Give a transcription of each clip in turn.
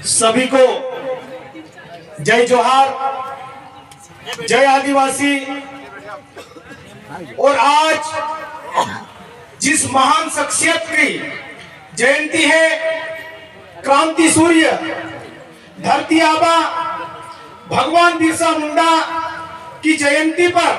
सभी को जय जोहार, जय आदिवासी। और आज जिस महान शख्सियत की जयंती है, क्रांति सूर्य धरती आबा भगवान बिरसा मुंडा की जयंती पर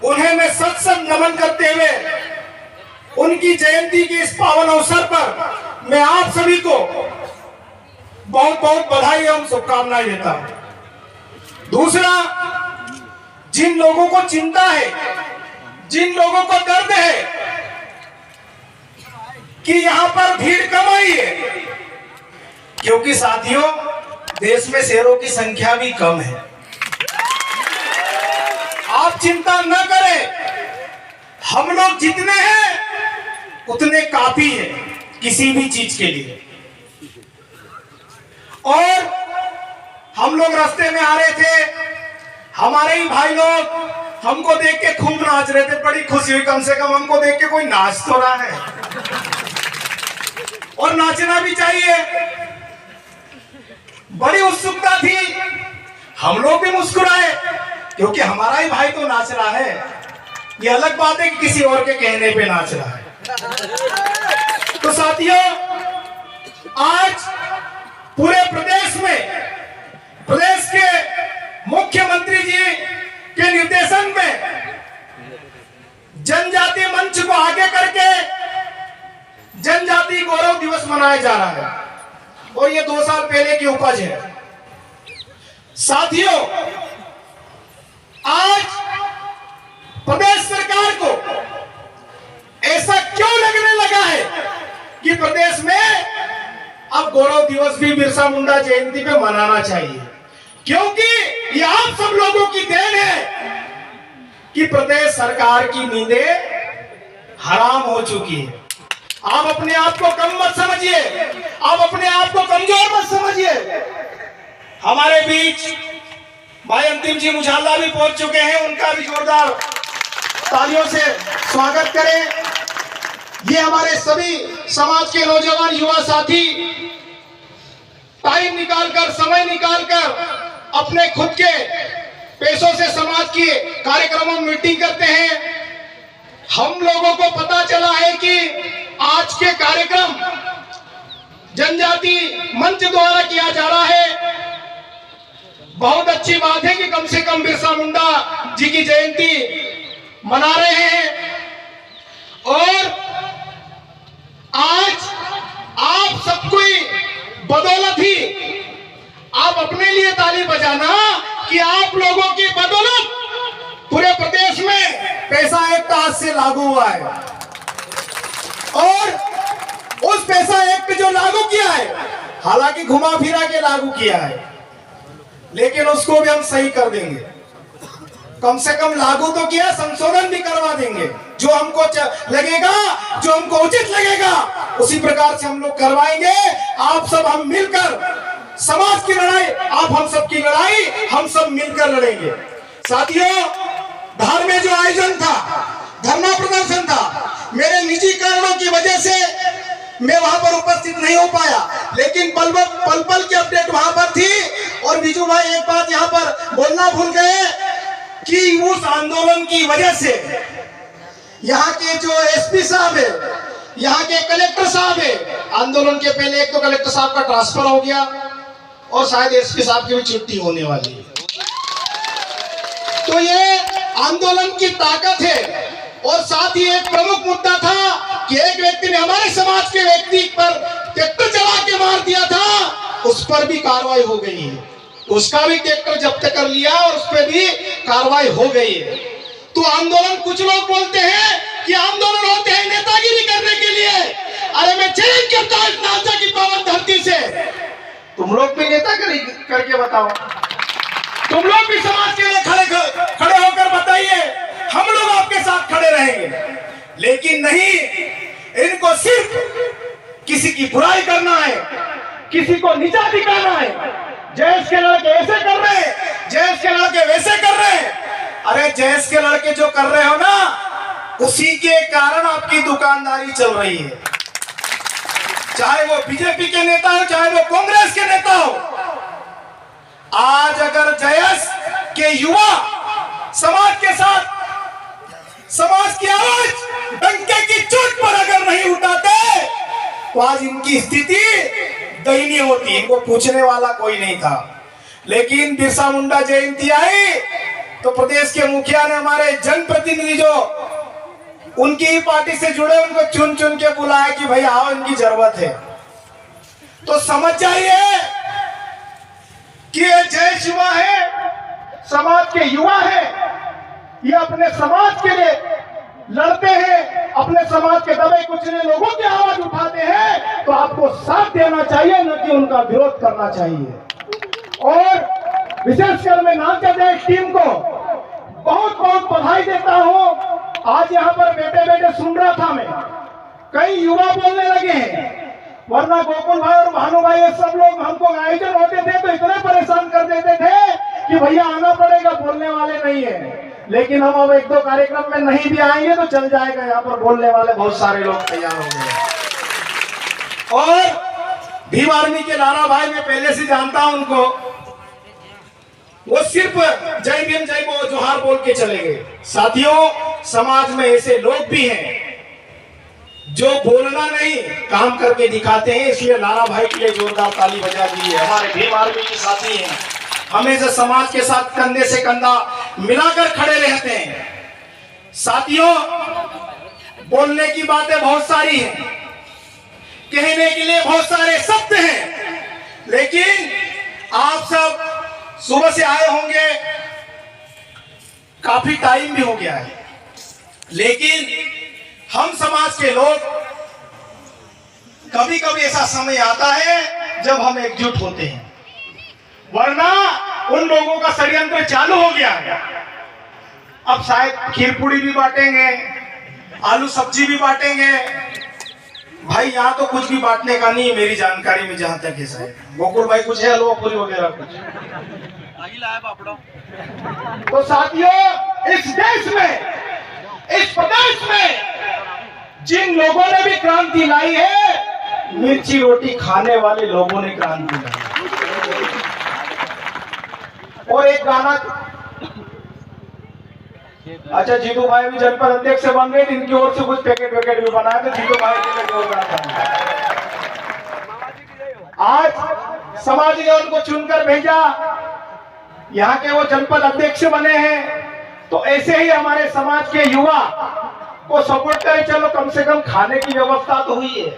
उन्हें मैं सत नमन करते हुए उनकी जयंती के इस पावन अवसर पर मैं आप सभी को बहुत बहुत बधाई एवं शुभकामनाएं देता हूं। दूसरा, जिन लोगों को चिंता है, जिन लोगों को दर्द है कि यहां पर भीड़ कम आई है, क्योंकि साथियों देश में शेरों की संख्या भी कम है। आप चिंता न करें, हम लोग जितने हैं उतने काफी है किसी भी चीज के लिए। और हम लोग रास्ते में आ रहे थे, हमारे ही भाई लोग हमको देख के खूब नाच रहे थे। बड़ी खुशी हुई, कम से कम हमको देख के कोई नाच तो रहा है, और नाचना भी चाहिए। बड़ी उत्सुकता थी, हम लोग भी मुस्कुराए क्योंकि हमारा ही भाई तो नाच रहा है। ये अलग बात है कि किसी और के कहने पे नाच रहा है। तो साथियों, आज पूरे प्रदेश में प्रदेश के मुख्यमंत्री जी के निर्देशन में जनजाति मंच को आगे करके जनजाति गौरव दिवस मनाया जा रहा है, और ये 2 साल पहले की उपज है। साथियों, आज प्रदेश सरकार को ऐसा क्यों लगने लगा है कि प्रदेश में अब गौरव दिवस भी बिरसा मुंडा जयंती पे मनाना चाहिए? क्योंकि ये आप सब लोगों की देन है कि प्रदेश सरकार की नींदें हराम हो चुकी है। आप अपने आप को कम मत समझिए, आप अपने आप को कमजोर मत समझिए। हमारे बीच भाई अंतिम जी मुझाला भी पहुंच चुके हैं, उनका भी जोरदार तालियों से स्वागत करें। ये हमारे सभी समाज के नौजवान युवा साथी टाइम निकालकर, समय निकालकर अपने खुद के पैसों से समाज के कार्यक्रमों में मीटिंग करते हैं। हम लोगों को पता चला है कि आज के कार्यक्रम जनजाति मंच द्वारा किया जा रहा है। बहुत अच्छी बात है कि कम से कम बिरसा मुंडा जी की जयंती मना रहे हैं। और आज आप सबको बदौलत ही, आप अपने लिए ताली बजाना कि आप लोगों की बदौलत पूरे प्रदेश में पैसा एक्ट आज से लागू हुआ है। और उस पैसा एक्ट जो लागू किया है, हालांकि घुमा फिरा के लागू किया है, लेकिन उसको भी हम सही कर देंगे। कम से कम लागू तो किया, संशोधन भी करवा देंगे। जो हमको लगेगा, जो हमको उचित लगेगा, उसी प्रकार से हम लोग करवाएंगे। आप सब हम मिलकर समाज की लड़ाई, आप हम सब की लड़ाई हम सब मिलकर लड़ेंगे। साथियों, धार में जो आयोजन था, धरना प्रदर्शन था, मेरे निजी कारणों की वजह से मैं वहां पर उपस्थित नहीं हो पाया, लेकिन पल पल की अपडेट वहां पर थी। और बिजू भाई एक बात यहां पर बोलना भूल गए कि उस आंदोलन की वजह से यहाँ के जो एसपी साहब है, यहाँ के कलेक्टर साहब है, आंदोलन के पहले एक तो कलेक्टर साहब का ट्रांसफर हो गया और शायद एसपी साहब की भी छुट्टी होने वाली है। तो ये आंदोलन की ताकत है। और साथ ही एक प्रमुख मुद्दा था कि एक व्यक्ति ने हमारे समाज के व्यक्ति पर ट्रैक्टर चला के मार दिया था, उस पर भी कार्रवाई हो गई है। उसका भी ट्रैक्टर जब्त कर लिया और उस पर भी कार्रवाई हो गई है। तो आंदोलन, कुछ लोग बोलते हैं कि आंदोलन होते हैं नेतागिरी करने के लिए। अरे मैं चैलेंज करता हूं नालचा की पावन धरती से, तुम लोग भी नेतागिरी करके बताओ, तुम लोग भी समाज के लिए खड़े होकर बताइए, हम लोग आपके साथ खड़े रहेंगे। लेकिन नहीं, इनको सिर्फ किसी की बुराई करना है, किसी को नीचा दिखाना है। जयेश के लड़के ऐसे कर रहे हैं, जयेश के लड़के वैसे कर रहे हैं। अरे जयेश के लड़के जो कर रहे हो ना, उसी के कारण आपकी दुकानदारी चल रही है। चाहे वो बीजेपी के नेता हो, चाहे वो कांग्रेस के नेता हो। आज अगर जयस के युवा समाज के साथ समाज की आवाज डंके की चोट पर अगर नहीं उठाते तो आज इनकी स्थिति दयनीय होती। इनको पूछने वाला कोई नहीं था। लेकिन बिरसा मुंडा जयंती आई तो प्रदेश के मुखिया ने हमारे जनप्रतिनिधि जो उनकी ही पार्टी से जुड़े उनको चुन चुन के बुलाया कि भाई आओ, इनकी जरूरत है। तो समझ जाइए कि ये जय युवा है, समाज के युवा है, ये अपने समाज के लिए लड़ते हैं, अपने समाज के दबे कुचले लोगों की आवाज उठाते हैं। तो आपको साथ देना चाहिए, न कि उनका विरोध करना चाहिए। और विशेषकर मैं नामचंद टीम को बहुत बहुत बधाई देता हूं। आज यहाँ पर बैठे बैठे सुन रहा था मैं, कई युवा बोलने लगे हैं, वरना गोकुल भाई और भानु भाई ये सब लोग हमको आयोजन होते थे तो इतने परेशान कर देते थे कि भैया आना पड़ेगा, बोलने वाले नहीं है। लेकिन हम अब एक दो कार्यक्रम में नहीं भी आएंगे तो चल जाएगा, यहाँ पर बोलने वाले बहुत सारे लोग तैयार हो गए। और भीम आर्मी के लारा भाई मैं पहले से जानता हूं उनको, वो सिर्फ जय भीम जय बो जोहार बोल के चले गए। साथियों, समाज में ऐसे लोग भी हैं जो बोलना नहीं काम करके दिखाते हैं, इसलिए लारा भाई के लिए जोरदार ताली बजा दी है। हमारे भीम आर्मी के साथी हैं, हमेशा समाज के साथ कंधे से कंधा मिलाकर खड़े रहते हैं। साथियों, बोलने की बातें बहुत सारी हैं, कहने के लिए बहुत सारे शब्द हैं, लेकिन आप सब सुबह से आए होंगे, काफी टाइम भी हो गया है, लेकिन हम समाज के लोग कभी कभी ऐसा समय आता है जब हम एकजुट होते हैं, वरना उन लोगों का षड्यंत्र चालू हो गया है। अब शायद खीर पूड़ी भी बांटेंगे, आलू सब्जी भी बांटेंगे। भाई यहाँ तो कुछ भी बांटने का नहीं है मेरी जानकारी में, जहां तक है। शायद गोकुल भाई कुछ है, हलवा पूरी वगैरह कुछ। तो साथियों, इस देश में, इस प्रदेश में जिन लोगों ने भी क्रांति लाई है, मिर्ची रोटी खाने वाले लोगों ने क्रांति लाई। और एक गाना, अच्छा जीतू भाई भी जनपद अध्यक्ष से बन गए, इनकी ओर से कुछ पैकेट वैकेट भी बनाए थे, जीतू भाई के लिए आज समाज ने उनको चुनकर भेजा, यहाँ के वो जनपद अध्यक्ष बने हैं। तो ऐसे ही हमारे समाज के युवा को सपोर्ट करें, चलो कम से कम खाने की व्यवस्था तो हुई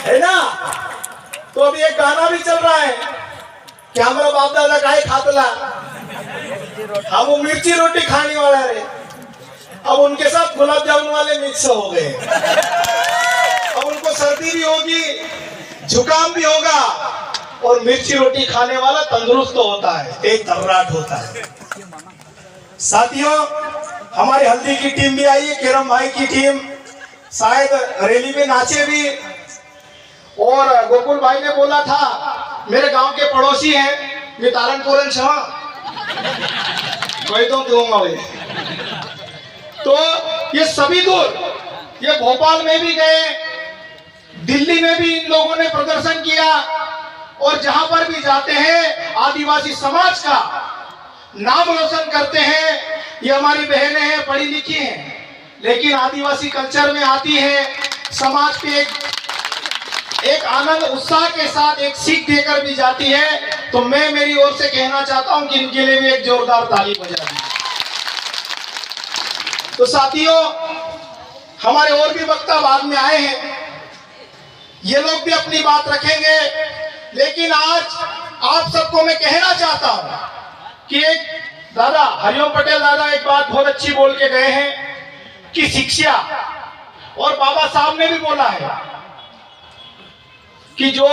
है ना। तो अभी एक गाना भी चल रहा है कि हमारा बाप दादा काहे खातला, हम वो मिर्ची रोटी खाने वाला रहे। अब उनके साथ गुलाब जामुन वाले मिक्स हो गए। अब उनको सर्दी भी होगी, जुकाम भी होगा, और मिर्ची रोटी खाने वाला तंदुरुस्त तो होता है, एक तर्राट होता है। साथियों, हमारी हल्दी की टीम भी आई है, केरम भाई की टीम, शायद रैली में नाचे भी। और गोकुल भाई ने बोला था मेरे गांव के पड़ोसी हैं, ये तारनपुरन छवा कोई तो दूंगा भाई। तो ये सभी दूर, ये भोपाल में भी गए, दिल्ली में भी इन लोगों ने प्रदर्शन किया, और जहां पर भी जाते हैं आदिवासी समाज का नाम रोशन करते हैं। ये हमारी बहनें हैं, पढ़ी लिखी हैं, लेकिन आदिवासी कल्चर में आती है, समाज के एक आनंद उत्साह के साथ एक सीख देकर भी जाती है। तो मैं मेरी ओर से कहना चाहता हूं कि इनके लिए भी एक जोरदार ताली बजा दी। तो साथियों, हमारे और भी वक्ता बाद में आए हैं, ये लोग भी अपनी बात रखेंगे, लेकिन आज आप सबको मैं कहना चाहता हूं कि एक दादा हरिओम पटेल दादा एक बात बहुत अच्छी बोल के गए हैं कि शिक्षा, और बाबा साहब ने भी बोला है कि जो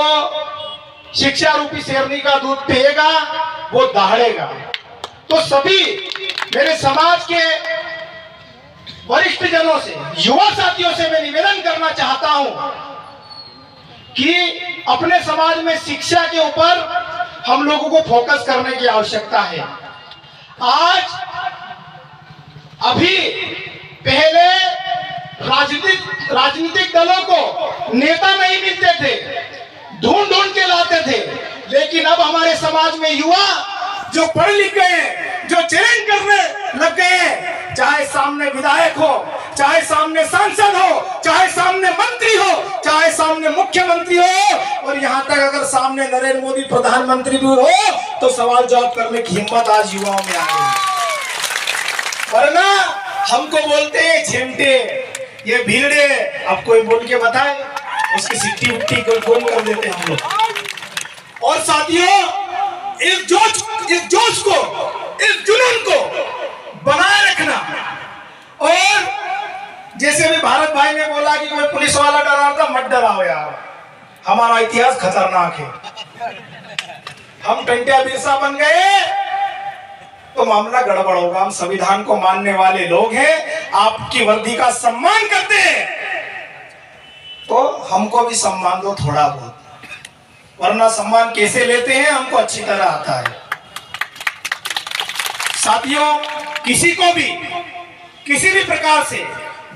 शिक्षा रूपी शेरनी का दूध पिएगा वो दहाड़ेगा। तो सभी मेरे समाज के वरिष्ठ जनों से, युवा साथियों से मैं निवेदन करना चाहता हूं कि अपने समाज में शिक्षा के ऊपर हम लोगों को फोकस करने की आवश्यकता है। आज अभी पहले राजनीतिक दलों को नेता नहीं मिलते थे, ढूंढ ढूंढ के लाते थे। लेकिन अब हमारे समाज में युवा जो पढ़ लिख गए हैं, जो चैलेंज करने लग गए हैं, चाहे सामने विधायक हो, चाहे सामने सांसद हो, चाहे सामने मंत्री हो, चाहे सामने मुख्यमंत्री हो, और यहाँ तक अगर सामने नरेंद्र मोदी प्रधानमंत्री भी हो, तो सवाल जवाब करने की हिम्मत आज युवाओं में आ गई। वरना हमको बोलते हैं झेमटे, ये भीड़े, अब कोई बोल के बताए, उसकी सिट्टी उट्टी को फोन कर देते हम लोग। और साथियों, इस जोश को, इस जुनून को बनाए रखना। और जैसे भी भारत भाई ने बोला कि कोई पुलिस वाला डरा था, मत डराओ यार, हमारा इतिहास खतरनाक है। हम टंटिया बिरसा बन गए तो मामला गड़बड़ होगा। हम संविधान को मानने वाले लोग हैं, आपकी वर्दी का सम्मान करते हैं, तो हमको भी सम्मान दो थोड़ा बहुत, वरना सम्मान कैसे लेते हैं हमको अच्छी तरह आता है। साथियों, किसी को भी किसी भी प्रकार से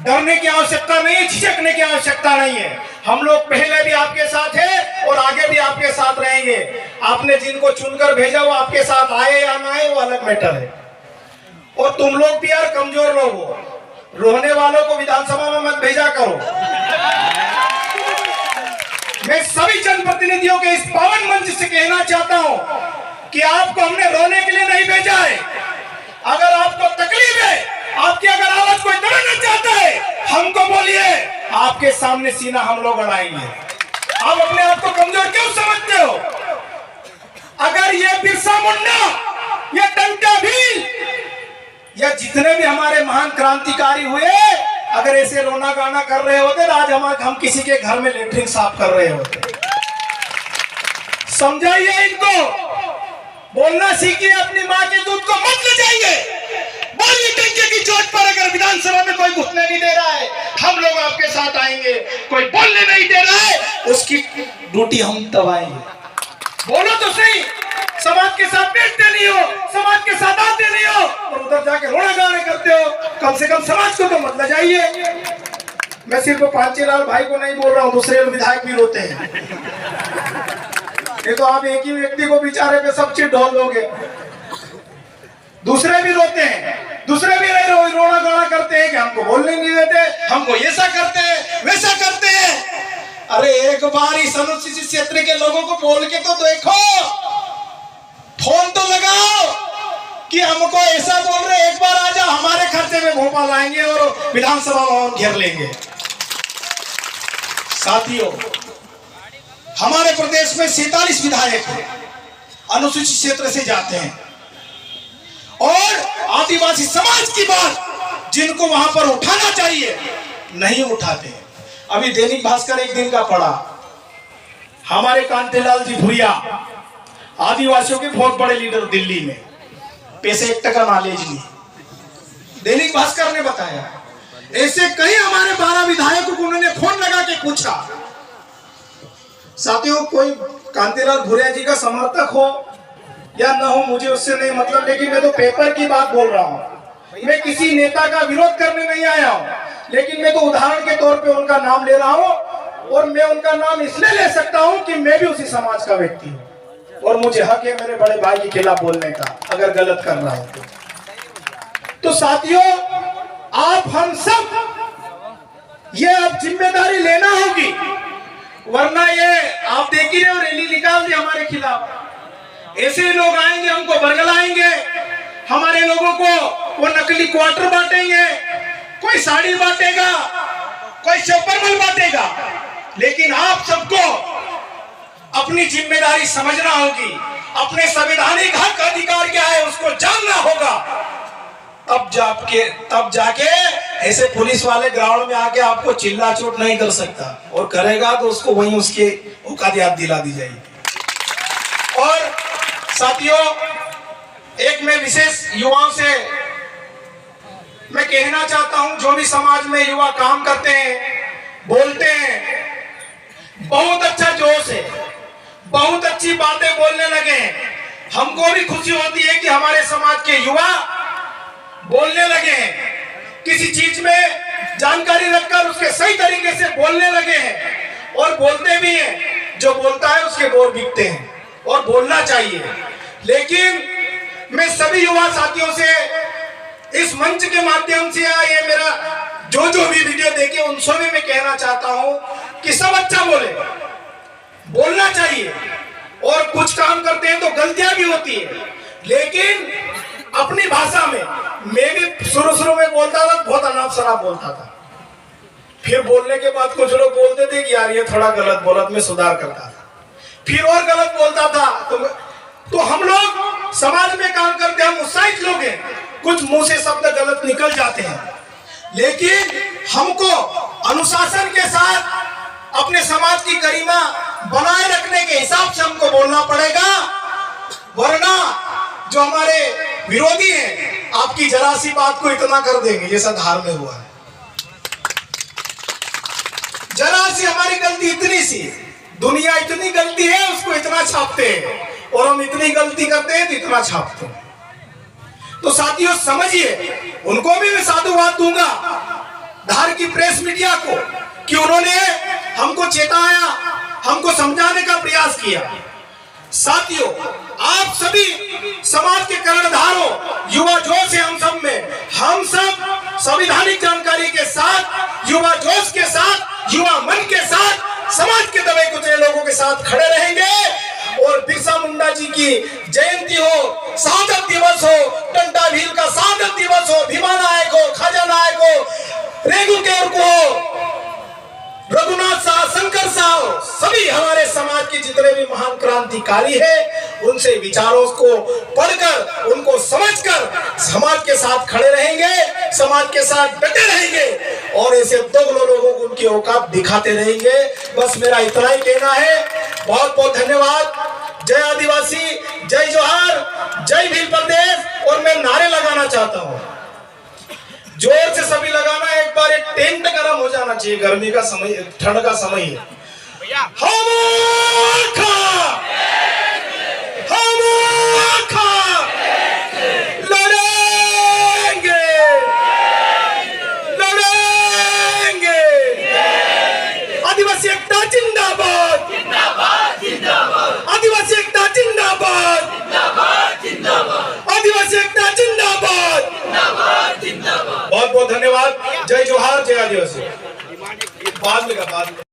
डरने की आवश्यकता नहीं है, झिझकने की आवश्यकता नहीं है। हम लोग पहले भी आपके साथ हैं और आगे भी आपके साथ रहेंगे। आपने जिनको चुनकर भेजा वो आपके साथ आए या ना आए वो अलग मैटर है। और तुम लोग भी यार कमजोर लोग हो, रोने वालों को विधानसभा में मत भेजा करो। मैं सभी जनप्रतिनिधियों के इस पावन मंच से कहना चाहता हूं कि आपको हमने रोने के लिए नहीं भेजा है। अगर आपको तकलीफ है, आपकी अगर आवाज कोई दबाना चाहता है, हमको बोलिए, आपके सामने सीना हम लोग अड़ाएंगे। आप अपने आप को कमजोर क्यों समझते हो? अगर ये बिरसा मुंडा, ये टंटा भील, या जितने भी हमारे महान क्रांतिकारी हुए, अगर ऐसे रोना गाना कर रहे होते तो आज हम किसी के घर में लेटरिन साफ कर रहे होते। समझाइए इनको, बोलना सीखिए, अपनी माँ के दूध को मत ले जाइए। बोलिए टंके की चोट पर, अगर विधानसभा में कोई घुसने नहीं दे रहा है, हम लोग आपके साथ आएंगे। कोई बोलने नहीं दे रहा है, उसकी ड्यूटी हम दबाएंगे। बोलो तो सही, समाज के साथ बैठते नहीं हो, समाज के साथ आते नहीं हो, और उधर जाके रोना गाना करते हो। कम से कम समाज को तो मत ले जाइए। मैं सिर्फ पांचेलाल भाई को नहीं बोल रहा हूँ, दूसरे विधायक भी रोते हैं। ये तो आप एक ही व्यक्ति को बेचारे पे सब चीज ढोल दोगे, दूसरे भी रोते हैं, दूसरे भी रोना गाना करते हैं कि हमको बोलने नहीं देते, हमको ऐसा करते हैं, वैसा करते हैं। अरे एक बार इस अनुसूचित क्षेत्र के लोगों को बोल के तो देखो, फोन तो लगाओ कि हमको ऐसा बोल रहे, एक बार आजा, हमारे खर्चे में भोपाल आएंगे और विधानसभा भवन घेर लेंगे। साथियों, हमारे प्रदेश में 47 विधायक हैं, अनुसूचित क्षेत्र से जाते हैं, और आदिवासी समाज की बात जिनको वहां पर उठाना चाहिए नहीं उठाते। अभी दैनिक भास्कर एक दिन का पढ़ा, हमारे कांतिलाल जी भूरिया आदिवासियों के बहुत बड़े लीडर दिल्ली में, पैसे 1 टका नॉलेज नहीं। दैनिक भास्कर ने बताया ऐसे कई हमारे 12 विधायकों को उन्होंने फोन लगा के पूछा। साथियों, कोई कांतिलाल भूरिया जी का समर्थक हो या न हो मुझे उससे नहीं मतलब, लेकिन मैं तो पेपर की बात बोल रहा हूँ। मैं किसी नेता का विरोध करने नहीं आया हूँ, लेकिन मैं तो उदाहरण के तौर पे उनका नाम ले रहा हूँ। और मैं उनका नाम इसलिए ले सकता हूँ कि मैं भी उसी समाज का व्यक्ति हूँ, और मुझे हक है मेरे बड़े भाई के खिलाफ बोलने का, अगर गलत कर रहा हूँ तो। साथियों, आप हम सब ये अब जिम्मेदारी लेना होगी, वरना ये आप देख ही रहे हो, रैली निकाल दी हमारे खिलाफ। ऐसे लोग आएंगे, हमको बरगलाएंगे, हमारे लोगों को वो नकली क्वार्टर बांटेंगे, कोई साड़ी बांटेगा, कोई चौपरमल बांटेगा। लेकिन आप सबको अपनी जिम्मेदारी समझना होगी, अपने संवैधानिक हक अधिकार क्या है उसको जानना होगा। तब जाके ऐसे पुलिस वाले ग्राउंड में आके आपको चिल्ला चोट नहीं कर सकता, और करेगा तो उसको वहीं उसके औकात याद दिला दी जाएगी। और साथियों, एक मैं विशेष युवाओं से मैं कहना चाहता हूं, जो भी समाज में युवा काम करते हैं, बोलते हैं, बहुत अच्छा जोश है, बहुत अच्छी बातें बोलने लगे हैं। हमको भी खुशी होती है कि हमारे समाज के युवा बोलने लगे हैं, किसी चीज में जानकारी रखकर अगर उसके सही तरीके से बोलने लगे हैं और बोलते भी हैं, जो बोलता है उसके बोर बिकते हैं और बोलना चाहिए। लेकिन मैं सभी युवा साथियों से इस मंच के माध्यम से या ये मेरा जो भी वीडियो देखे उनसे भी मैं कहना चाहता हूं कि सब अच्छा बोले, बोलना चाहिए। और कुछ काम करते हैं तो गलतियां भी होती है, लेकिन अपनी भाषा में। मैं भी शुरू में बोलता था, बहुत अनाप शनाप बोलता था, फिर बोलने के बाद कुछ लोग बोलते थे कि यार ये थोड़ा गलत बोला, मैं सुधार करता था, फिर और गलत बोलता था। तो हम लोग समाज में काम करते हैं, हम उत्साहित लोग हैं, कुछ मुंह से शब्द गलत निकल जाते हैं, लेकिन हमको अनुशासन के साथ अपने समाज की गरिमा बनाए रखने के हिसाब से हमको बोलना पड़ेगा। वरना जो हमारे विरोधी हैं आपकी जरा सी बात को इतना कर देंगे, जैसा धार में हुआ है। जरा सी हमारी गलती, इतनी सी, दुनिया इतनी गलती है उसको इतना छापते हैं, और हम इतनी गलती करते हैं तो इतना छापते हैं। तो साथियों समझिए, उनको भी मैं साधुवाद दूंगा, धार की प्रेस मीडिया को, कि उन्होंने हमको चेताया, हमको समझाने का प्रयास किया। साथियों, आप सभी समाज के कर्णधारों, युवा जोश है हम सब में, हम सब संवैधानिक जानकारी के साथ, युवा जोश के साथ, युवा मन के साथ, समाज के दबे कुचले लोगों के साथ खड़े रहेंगे। और बिरसा मुंडा जी की जयंती हो, शहादत दिवस हो, टंटा भील का शहादत दिवस हो, भीमा नायक हो, खाजा नायक हो, रेगू केवरकू हो, रघुनाथ साह, शंकर साह, सभी हमारे समाज के जितने भी महान क्रांतिकारी हैं, उनसे विचारों को पढ़कर, उनको समझकर समाज के साथ खड़े रहेंगे, समाज के साथ डटे रहेंगे, और ऐसे दोगलों लोगों को उनकी औकात दिखाते रहेंगे। बस मेरा इतना ही कहना है। बहुत बहुत धन्यवाद। जय आदिवासी, जय जोहार, जय भील प्रदेश। और मैं नारे लगाना चाहता हूँ, जोर से सभी लगाना। एक बार एक टेंट गर्म हो जाना चाहिए, गर्मी का समय, ठंड का समय है। हम लड़ेंगे, लड़ेंगे। आदिवासी एकता जिंदाबाद, आदिवासी एकता जिंदाबाद, आदिवासी एकता जिंदाबाद। बहुत बहुत धन्यवाद। जय जोहार, जय आदिवासी। बाद में